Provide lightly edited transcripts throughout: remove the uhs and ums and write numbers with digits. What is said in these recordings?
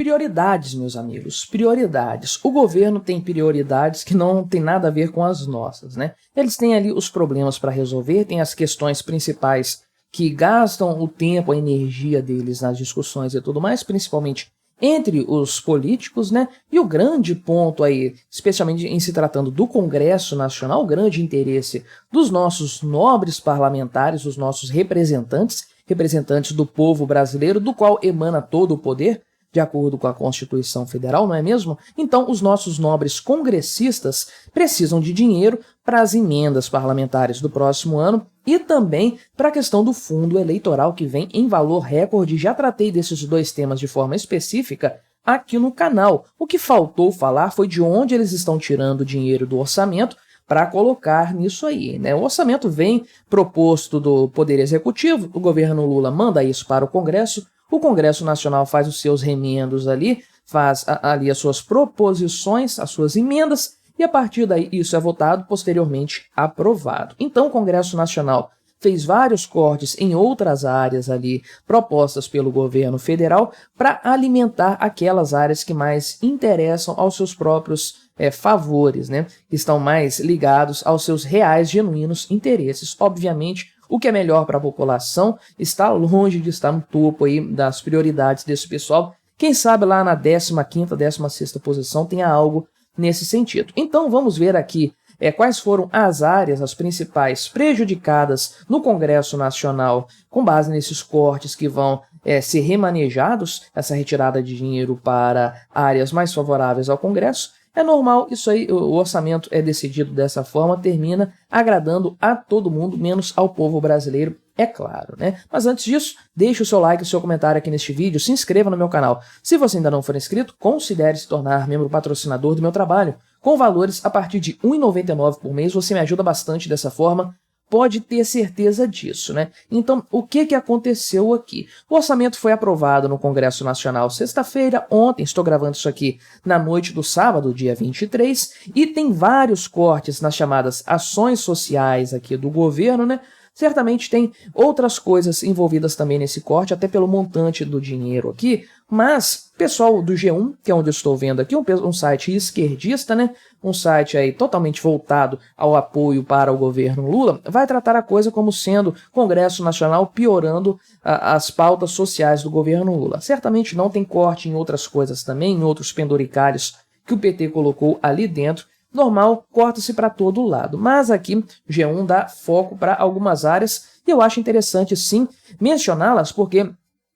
Prioridades, meus amigos, prioridades. O governo tem prioridades que não tem nada a ver com as nossas, né? Eles têm ali os problemas para resolver, tem as questões principais que gastam o tempo, a energia deles nas discussões e tudo mais, principalmente entre os políticos, né? E o grande ponto aí, especialmente em se tratando do Congresso Nacional, o grande interesse dos nossos nobres parlamentares, os nossos representantes do povo brasileiro, do qual emana todo o poder, de acordo com a Constituição Federal, não é mesmo? Então, os nossos nobres congressistas precisam de dinheiro para as emendas parlamentares do próximo ano e também para a questão do fundo eleitoral, que vem em valor recorde. Já tratei desses dois temas de forma específica aqui no canal. O que faltou falar foi de onde eles estão tirando o dinheiro do orçamento para colocar nisso aí, né? O orçamento vem proposto do Poder Executivo, o governo Lula manda isso para o Congresso, o Congresso Nacional faz os seus remendos ali, faz ali as suas proposições, as suas emendas, e a partir daí isso é votado, posteriormente aprovado. Então o Congresso Nacional fez vários cortes em outras áreas ali propostas pelo governo federal para alimentar aquelas áreas que mais interessam aos seus próprios favores, né? Que estão mais ligados aos seus reais, genuínos interesses. Obviamente, o que é melhor para a população está longe de estar no topo aí das prioridades desse pessoal. Quem sabe lá na 15ª, 16ª posição tenha algo nesse sentido. Então vamos ver aqui quais foram as áreas, as principais prejudicadas no Congresso Nacional com base nesses cortes que vão ser remanejados, essa retirada de dinheiro para áreas mais favoráveis ao Congresso. É normal, isso aí, o orçamento é decidido dessa forma, termina agradando a todo mundo, menos ao povo brasileiro, é claro, né? Mas antes disso, deixe o seu like e o seu comentário aqui neste vídeo, se inscreva no meu canal. Se você ainda não for inscrito, considere se tornar membro patrocinador do meu trabalho. Com valores a partir de R$ 1,99 por mês, você me ajuda bastante dessa forma, pode ter certeza disso, né? Então, o que aconteceu aqui? O orçamento foi aprovado no Congresso Nacional sexta-feira, ontem, estou gravando isso aqui na noite do sábado, dia 23, e tem vários cortes nas chamadas ações sociais aqui do governo, né? Certamente tem outras coisas envolvidas também nesse corte, até pelo montante do dinheiro aqui, mas pessoal do G1, que é onde eu estou vendo aqui, um site esquerdista, né? Um site aí totalmente voltado ao apoio para o governo Lula, vai tratar a coisa como sendo Congresso Nacional piorando as pautas sociais do governo Lula. Certamente não, tem corte em outras coisas também, em outros penduricalhos que o PT colocou ali dentro. Normal, corta-se para todo lado, mas aqui G1 dá foco para algumas áreas e eu acho interessante sim mencioná-las porque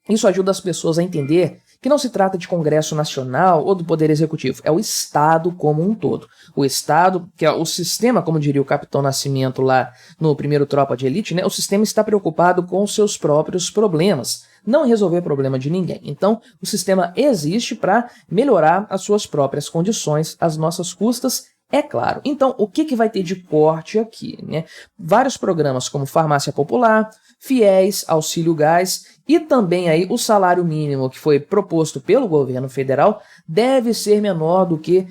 isso ajuda as pessoas a entender que não se trata de Congresso Nacional ou do Poder Executivo, é o Estado como um todo. O Estado, que é o sistema, como diria o Capitão Nascimento lá no primeiro Tropa de Elite, né? O sistema está preocupado com os seus próprios problemas, não resolver problema de ninguém. Então, o sistema existe para melhorar as suas próprias condições, às nossas custas, é claro. Então, o que vai ter de corte aqui, né? Vários programas como Farmácia Popular, Fiéis, Auxílio Gás e também aí o salário mínimo que foi proposto pelo governo federal deve ser menor do que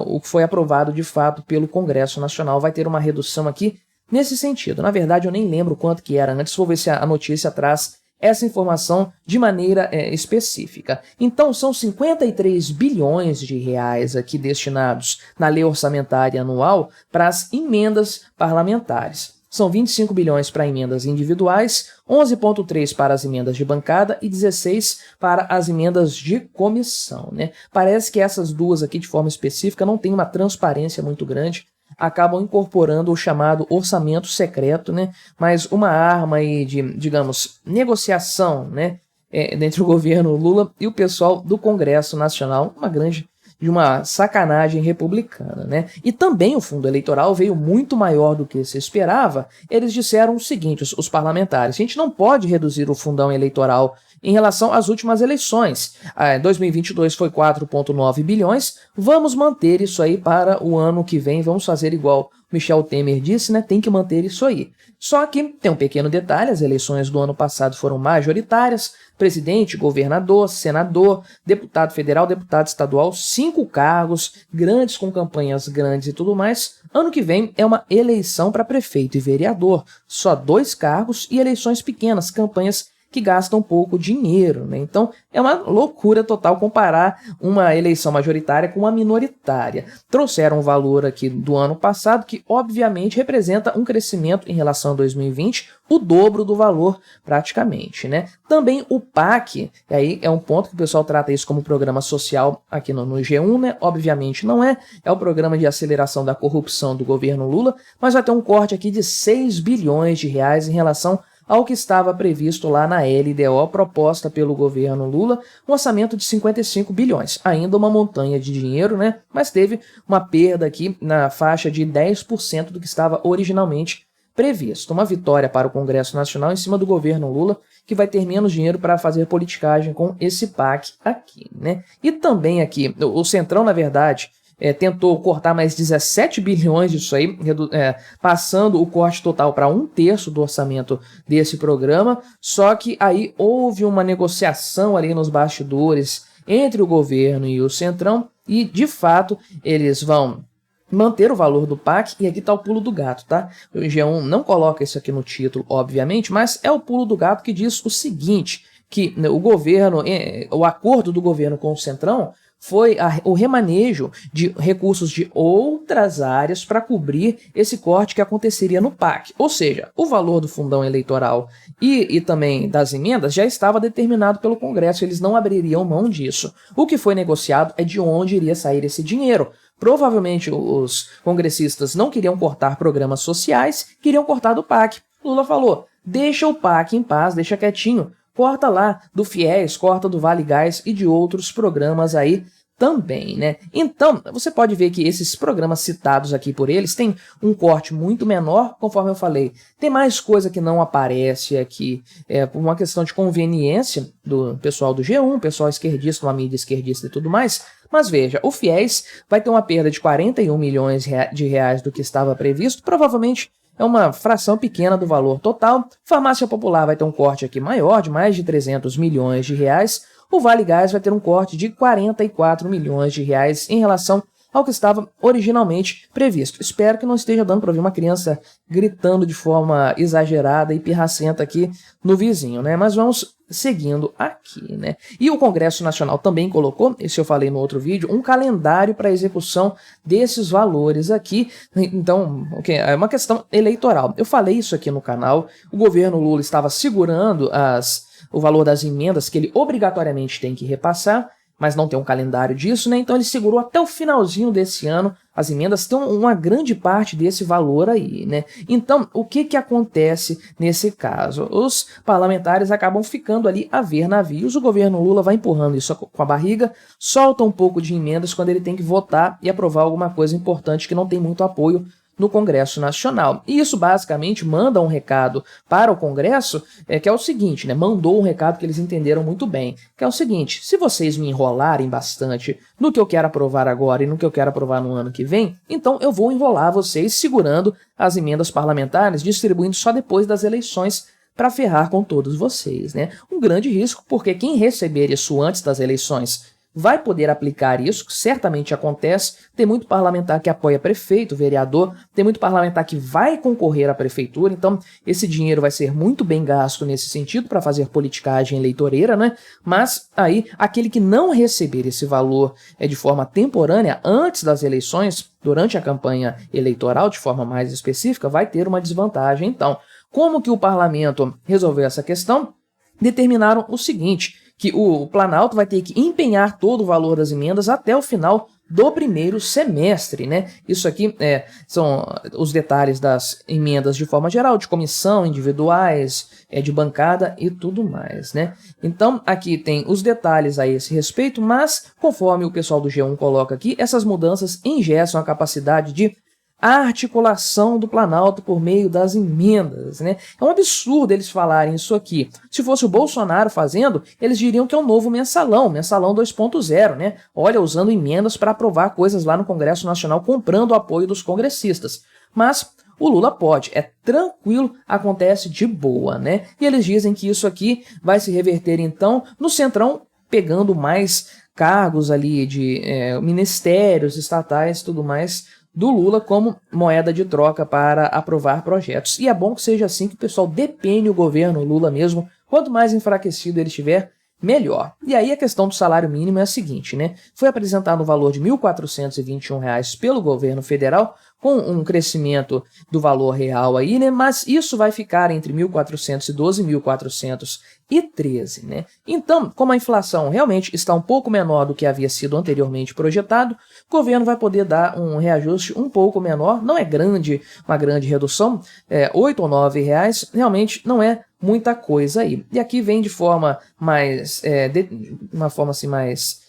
o que foi aprovado de fato pelo Congresso Nacional. Vai ter uma redução aqui nesse sentido. Na verdade, eu nem lembro quanto que era antes, vou ver se a notícia traz essa informação de maneira específica. Então, são 53 bilhões de reais aqui destinados na lei orçamentária anual para as emendas parlamentares. São 25 bilhões para emendas individuais, 11,3 para as emendas de bancada e 16 para as emendas de comissão, né? Parece que essas duas aqui, de forma específica, não tem uma transparência muito grande, acabam incorporando o chamado orçamento secreto, né? Mas uma arma aí de, digamos, negociação, né? Entre o governo Lula e o pessoal do Congresso Nacional, uma sacanagem republicana, né? E também o fundo eleitoral veio muito maior do que se esperava. Eles disseram o seguinte, os parlamentares: a gente não pode reduzir o fundão eleitoral em relação às últimas eleições. 2022 foi 4,9 bilhões, vamos manter isso aí para o ano que vem, vamos fazer igual Michel Temer disse, né? Tem que manter isso aí. Só que tem um pequeno detalhe, as eleições do ano passado foram majoritárias, presidente, governador, senador, deputado federal, deputado estadual, 5 cargos, grandes com campanhas grandes e tudo mais. Ano que vem é uma eleição para prefeito e vereador, só 2 cargos e eleições pequenas, campanhas que gastam pouco dinheiro, né? Então é uma loucura total comparar uma eleição majoritária com uma minoritária. Trouxeram um valor aqui do ano passado que obviamente representa um crescimento em relação a 2020, o dobro do valor praticamente, né? Também o PAC, e aí é um ponto que o pessoal trata isso como programa social aqui no G1, né? Obviamente não é o programa de aceleração da corrupção do governo Lula, mas vai ter um corte aqui de 6 bilhões de reais em relação ao que estava previsto lá na LDO proposta pelo governo Lula, um orçamento de 55 bilhões, ainda uma montanha de dinheiro, né? Mas teve uma perda aqui na faixa de 10% do que estava originalmente previsto. Uma vitória para o Congresso Nacional em cima do governo Lula, que vai ter menos dinheiro para fazer politicagem com esse PAC aqui, né? E também aqui, o Centrão, na verdade, tentou cortar mais 17 bilhões disso aí, passando o corte total para 1/3 do orçamento desse programa, só que aí houve uma negociação ali nos bastidores entre o governo e o Centrão, e de fato eles vão manter o valor do PAC, e aqui está o pulo do gato, tá? O G1 não coloca isso aqui no título, obviamente, mas é o pulo do gato que diz o seguinte, que o governo, o acordo do governo com o Centrão foi o remanejo de recursos de outras áreas para cobrir esse corte que aconteceria no PAC. Ou seja, o valor do fundão eleitoral e também das emendas já estava determinado pelo Congresso, eles não abririam mão disso. O que foi negociado é de onde iria sair esse dinheiro. Provavelmente os congressistas não queriam cortar programas sociais, queriam cortar do PAC. Lula falou, deixa o PAC em paz, deixa quietinho. Corta lá do FIES, corta do Vale Gás e de outros programas aí também, né? Então, você pode ver que esses programas citados aqui por eles têm um corte muito menor, conforme eu falei. Tem mais coisa que não aparece aqui, por uma questão de conveniência do pessoal do G1, pessoal esquerdista, uma mídia esquerdista e tudo mais. Mas veja, o FIES vai ter uma perda de 41 milhões de reais do que estava previsto, provavelmente é uma fração pequena do valor total. Farmácia Popular vai ter um corte aqui maior, de mais de 300 milhões de reais. O Vale Gás vai ter um corte de 44 milhões de reais em relação ao que estava originalmente previsto. Espero que não esteja dando para ouvir uma criança gritando de forma exagerada e pirracenta aqui no vizinho, né? Mas vamos seguindo aqui, né? E o Congresso Nacional também colocou, isso eu falei no outro vídeo, um calendário para execução desses valores aqui. Então, é uma questão eleitoral. Eu falei isso aqui no canal, o governo Lula estava segurando o valor das emendas que ele obrigatoriamente tem que repassar, mas não tem um calendário disso, né? Então ele segurou até o finalzinho desse ano. As emendas têm uma grande parte desse valor aí, né? Então, o que acontece nesse caso? Os parlamentares acabam ficando ali a ver navios, o governo Lula vai empurrando isso com a barriga, solta um pouco de emendas quando ele tem que votar e aprovar alguma coisa importante que não tem muito apoio no Congresso Nacional. E isso basicamente manda um recado para o Congresso, que é o seguinte, né? Mandou um recado que eles entenderam muito bem, que é o seguinte, se vocês me enrolarem bastante no que eu quero aprovar agora e no que eu quero aprovar no ano que vem, então eu vou enrolar vocês segurando as emendas parlamentares, distribuindo só depois das eleições para ferrar com todos vocês, né? Um grande risco, porque quem receber isso antes das eleições vai poder aplicar isso, que certamente acontece. Tem muito parlamentar que apoia prefeito, vereador, tem muito parlamentar que vai concorrer à prefeitura, então esse dinheiro vai ser muito bem gasto nesse sentido para fazer politicagem eleitoreira, né? Mas aí, aquele que não receber esse valor de forma temporânea, antes das eleições, durante a campanha eleitoral, de forma mais específica, vai ter uma desvantagem. Então, como que o parlamento resolveu essa questão? Determinaram o seguinte, que o Planalto vai ter que empenhar todo o valor das emendas até o final do primeiro semestre, né? Isso aqui são os detalhes das emendas de forma geral, de comissão, individuais, de bancada e tudo mais, né? Então, aqui tem os detalhes a esse respeito, mas, conforme o pessoal do G1 coloca aqui, essas mudanças engessam a capacidade de a articulação do Planalto por meio das emendas, né? É um absurdo eles falarem isso aqui. Se fosse o Bolsonaro fazendo, eles diriam que é um novo mensalão 2.0, né? Olha, usando emendas para aprovar coisas lá no Congresso Nacional, comprando o apoio dos congressistas. Mas o Lula pode, é tranquilo, acontece de boa, né? E eles dizem que isso aqui vai se reverter, então, no Centrão, pegando mais cargos ali de ministérios estatais e tudo mais, do Lula como moeda de troca para aprovar projetos. E é bom que seja assim, que o pessoal depene o governo Lula mesmo Quanto mais enfraquecido ele estiver, melhor. E aí a questão do salário mínimo é a seguinte, né? Foi apresentado o valor de R$ 1.421 pelo governo federal, com um crescimento do valor real aí, né? Mas isso vai ficar entre 1.412 e 1.413, né? Então, como a inflação realmente está um pouco menor do que havia sido anteriormente projetado, o governo vai poder dar um reajuste um pouco menor, não é grande, uma grande redução, R$ 8 ou R$ 9, realmente não é muita coisa aí. E aqui vem de forma mais, uma forma assim mais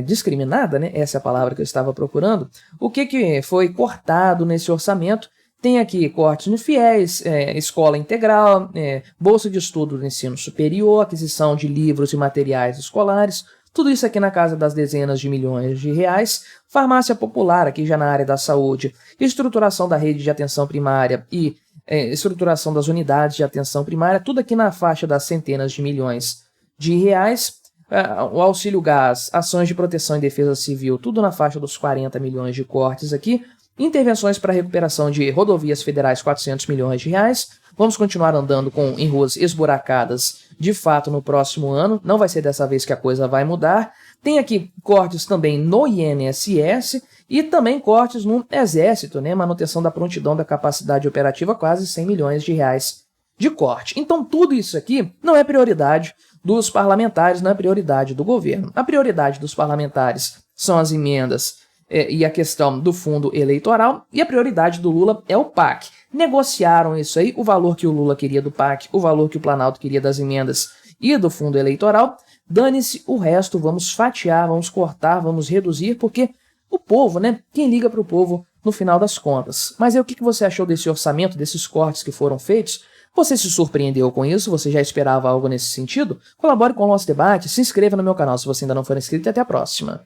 discriminada, né? Essa é a palavra que eu estava procurando. O que foi cortado nesse orçamento? Tem aqui cortes no FIES, escola integral, bolsa de estudo do ensino superior, aquisição de livros e materiais escolares, tudo isso aqui na casa das dezenas de milhões de reais, farmácia popular aqui já na área da saúde, estruturação da rede de atenção primária e estruturação das unidades de atenção primária, tudo aqui na faixa das centenas de milhões de reais, o auxílio gás, ações de proteção e defesa civil, tudo na faixa dos 40 milhões de cortes aqui, intervenções para recuperação de rodovias federais, 400 milhões de reais, vamos continuar andando em ruas esburacadas de fato no próximo ano, não vai ser dessa vez que a coisa vai mudar, tem aqui cortes também no INSS, e também cortes no Exército, né? Manutenção da prontidão da capacidade operativa, quase 100 milhões de reais de corte. Então tudo isso aqui não é prioridade dos parlamentares, não é prioridade do governo. A prioridade dos parlamentares são as emendas e a questão do fundo eleitoral, e a prioridade do Lula é o PAC. Negociaram isso aí, o valor que o Lula queria do PAC, o valor que o Planalto queria das emendas e do fundo eleitoral. Dane-se o resto, vamos fatiar, vamos cortar, vamos reduzir, porque o povo, né? Quem liga para o povo no final das contas. Mas aí o que você achou desse orçamento, desses cortes que foram feitos? Você se surpreendeu com isso? Você já esperava algo nesse sentido? Colabore com o nosso debate, se inscreva no meu canal se você ainda não for inscrito e até a próxima.